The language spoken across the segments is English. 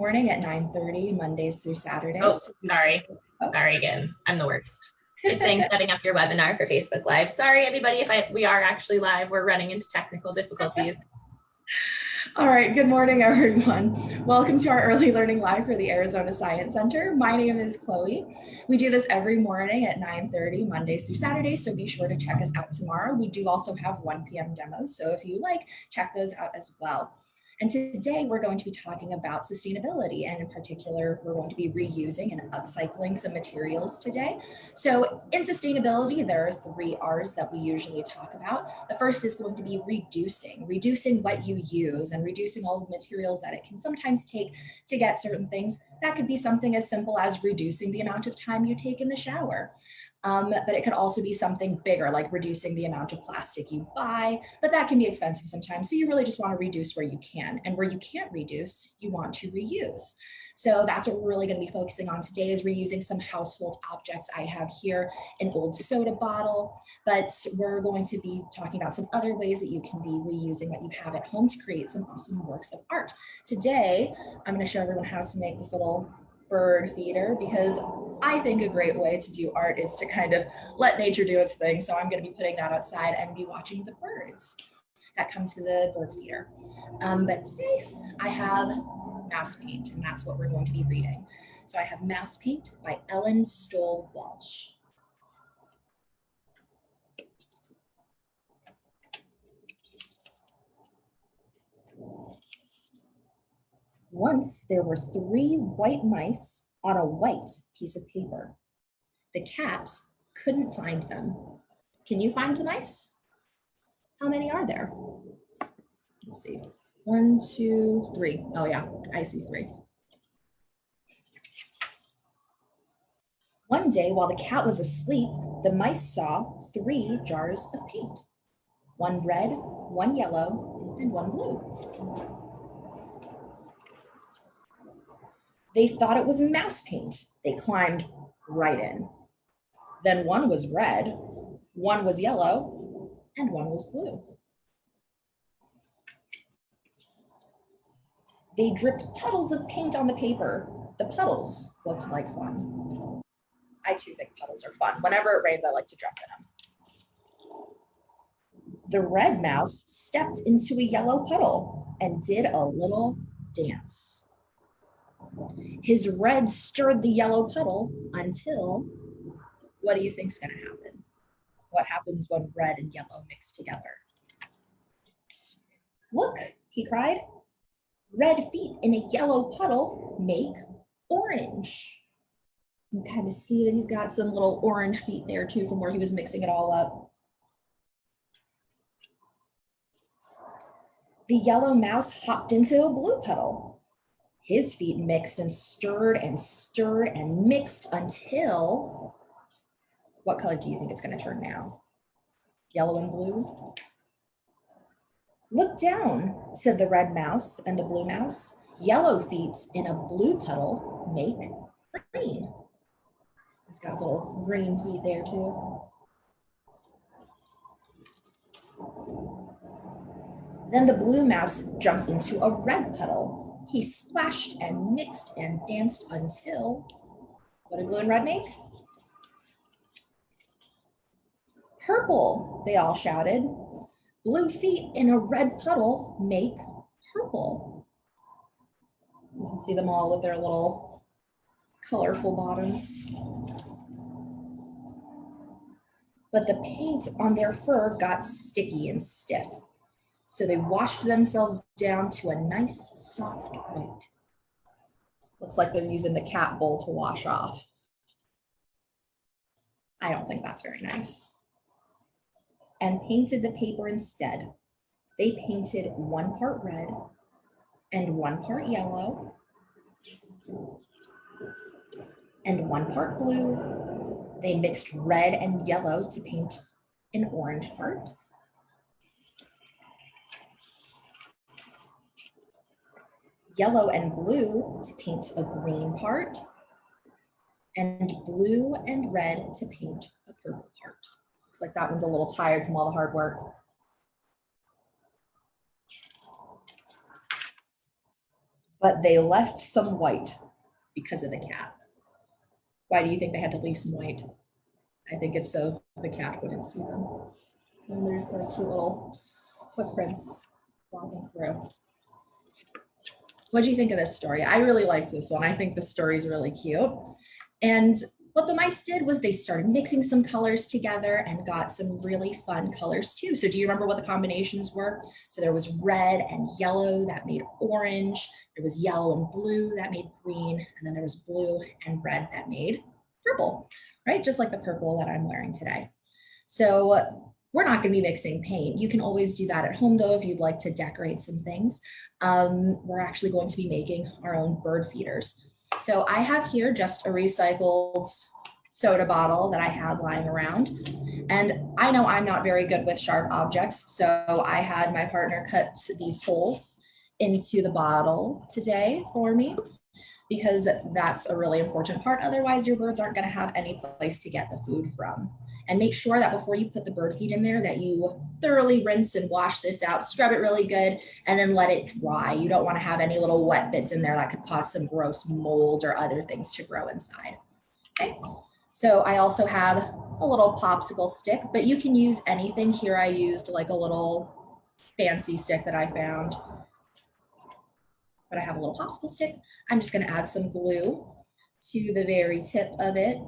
Morning at 9:30, Mondays through Saturdays. Oh, sorry. Sorry again. I'm the worst. It's saying setting up your webinar for Facebook Live. Sorry, everybody, if we are actually live. We're running into technical difficulties. All right, good morning, everyone. Welcome to our Early Learning Live for the Arizona Science Center. My name is Chloe. We do this every morning at 9:30, Mondays through Saturdays, so be sure to check us out tomorrow. We do also have 1 p.m. demos, so if you like, check those out as well. And today we're going to be talking about sustainability, and in particular, we're going to be reusing and upcycling some materials today. So in sustainability, there are 3 R's that we usually talk about. The first is going to be reducing what you use and reducing all the materials that it can sometimes take to get certain things. That could be something as simple as reducing the amount of time you take in the shower. But it could also be something bigger, like reducing the amount of plastic you buy, but that can be expensive sometimes. So you really just want to reduce where you can, and where you can't reduce, you want to reuse. So that's what we're really going to be focusing on today, is reusing some household objects. I have here an old soda bottle, but we're going to be talking about some other ways that you can be reusing what you have at home to create some awesome works of art. Today, I'm going to show everyone how to make this little bird feeder, because I think a great way to do art is to kind of let nature do its thing. So I'm going to be putting that outside and be watching the birds that come to the bird feeder. But today I have Mouse Paint, and that's what we're going to be reading. So I have Mouse Paint by Ellen Stoll Walsh. Once there were 3 white mice on a white piece of paper. The cat couldn't find them. Can you find the mice? How many are there? Let's see. 1, 2, 3. Oh yeah, I see 3. One day while the cat was asleep, the mice saw 3 jars of paint. 1 red, 1 yellow, and 1 blue. They thought it was mouse paint. They climbed right in. Then 1 was red, 1 was yellow, and 1 was blue. They dripped puddles of paint on the paper. The puddles looked like fun. I too think puddles are fun. Whenever it rains, I like to jump in them. The red mouse stepped into a yellow puddle and did a little dance. His red stirred the yellow puddle until, what do you think's gonna happen? What happens when red and yellow mix together? Look, he cried. Red feet in a yellow puddle make orange. You can kind of see that he's got some little orange feet there too from where he was mixing it all up. The yellow mouse hopped into a blue puddle. His feet mixed and stirred and stirred and mixed until, what color do you think it's going to turn now? Yellow and blue? Look down, said the red mouse and the blue mouse. Yellow feet in a blue puddle make green. It's got little green feet there too. Then the blue mouse jumped into a red puddle. He splashed and mixed and danced until, what did blue and red make? Purple, they all shouted. Blue feet in a red puddle make purple. You can see them all with their little colorful bottoms. But the paint on their fur got sticky and stiff, so they washed themselves down to a nice soft white. Looks like they're using the cat bowl to wash off. I don't think that's very nice. And painted the paper instead. They painted 1 part red and 1 part yellow and 1 part blue. They mixed red and yellow to paint an orange part. Yellow and blue to paint a green part, and blue and red to paint a purple part. Looks like that one's a little tired from all the hard work. but they left some white because of the cat. Why do you think they had to leave some white? I think it's so the cat wouldn't see them. And there's the cute little footprints walking through. What do you think of this story? I really liked this one. I think the story is really cute. And what the mice did was they started mixing some colors together and got some really fun colors too. So do you remember what the combinations were? So there was red and yellow that made orange. There was yellow and blue that made green. And then there was blue and red that made purple, right? Just like the purple that I'm wearing today. So we're not going to be mixing paint. You can always do that at home though if you'd like to decorate some things. We're actually going to be making our own bird feeders. So I have here just a recycled soda bottle that I had lying around. And I know I'm not very good with sharp objects, so I had my partner cut these holes into the bottle today for me, because that's a really important part. Otherwise, your birds aren't going to have any place to get the food from. And make sure that before you put the bird feed in there that you thoroughly rinse and wash this out, scrub it really good, and then let it dry. You don't want to have any little wet bits in there that could cause some gross mold or other things to grow inside. Okay, so I also have a little popsicle stick, but you can use anything. Here I used like a little fancy stick that I found. But I have a little popsicle stick. I'm just going to add some glue to the very tip of it.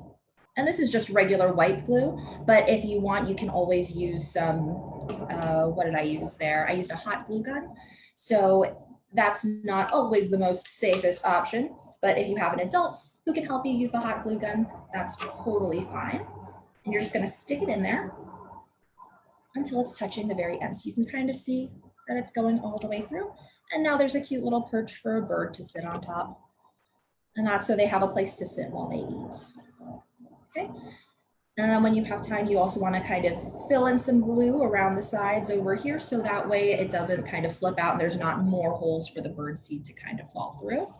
And this is just regular white glue, but if you want, you can always use some, what did I use there? I used a hot glue gun. So that's not always the most safest option, but if you have an adult who can help you use the hot glue gun, that's totally fine. And you're just going to stick it in there until it's touching the very end. So you can kind of see that it's going all the way through. And now there's a cute little perch for a bird to sit on top. And that's so they have a place to sit while they eat. Okay. And then when you have time, you also want to kind of fill in some glue around the sides over here. So that way it doesn't kind of slip out and there's not more holes for the bird seed to kind of fall through.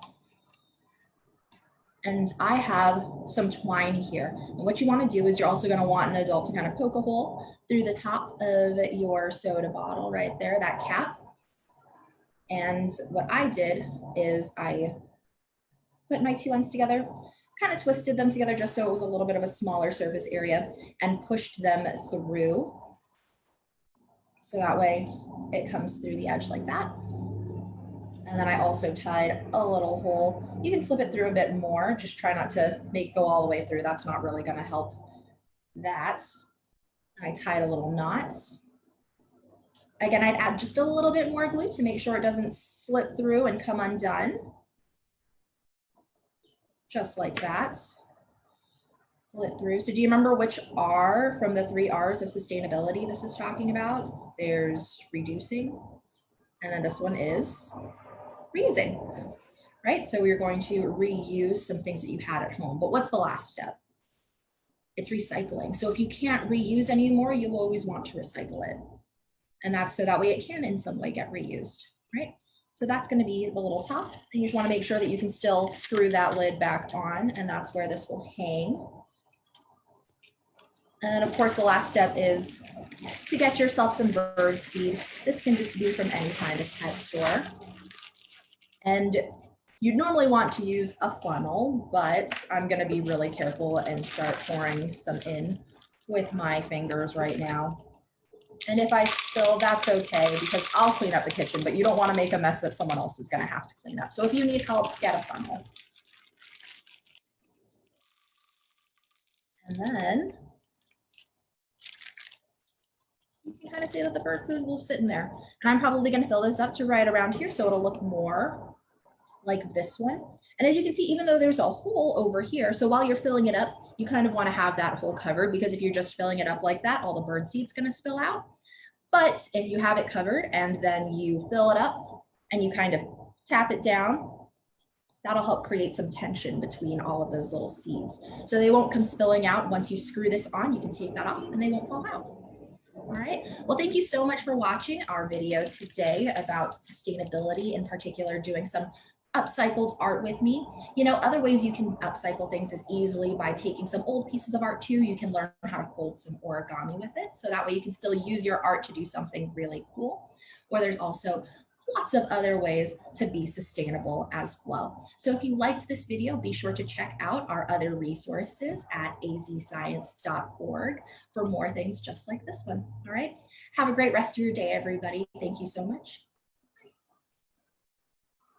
And I have some twine here. And what you want to do is you're also going to want an adult to kind of poke a hole through the top of your soda bottle right there, that cap. And what I did is I put my two ends together, kind of twisted them together just so it was a little bit of a smaller surface area, and pushed them through. So that way it comes through the edge like that. And then I also tied a little hole. You can slip it through a bit more, just try not to make it go all the way through. That's not really going to help that. I tied a little knot. Again, I'd add just a little bit more glue to make sure it doesn't slip through and come undone. Just like that. Pull it through. So do you remember which R from the 3 R's of sustainability this is talking about? There's reducing, and then this one is reusing, right? So we're going to reuse some things that you had at home. But what's the last step? It's recycling. So if you can't reuse anymore, you'll always want to recycle it. And that's so that way it can in some way get reused, right? So that's going to be the little top. And you just want to make sure that you can still screw that lid back on, and that's where this will hang. And then of course, the last step is to get yourself some bird feed. This can just be from any kind of pet store. And you'd normally want to use a funnel, but I'm going to be really careful and start pouring some in with my fingers right now. And if I spill, that's okay, because I'll clean up the kitchen, but you don't want to make a mess that someone else is going to have to clean up. So if you need help, get a funnel. And then you can kind of see that the bird food will sit in there. And I'm probably going to fill this up to right around here so it'll look more like this one. And as you can see, even though there's a hole over here, so while you're filling it up, you kind of want to have that hole covered, because if you're just filling it up like that, all the bird seed's going to spill out. But if you have it covered and then you fill it up and you kind of tap it down, that'll help create some tension between all of those little seeds. So they won't come spilling out. Once you screw this on, you can take that off and they won't fall out. All right, well, thank you so much for watching our video today about sustainability, in particular doing some upcycled art with me. You know, other ways you can upcycle things is easily by taking some old pieces of art too. You can learn how to fold some origami with it. So that way you can still use your art to do something really cool. Or there's also lots of other ways to be sustainable as well. So if you liked this video, be sure to check out our other resources at azscience.org for more things just like this one. All right. Have a great rest of your day, everybody. Thank you so much.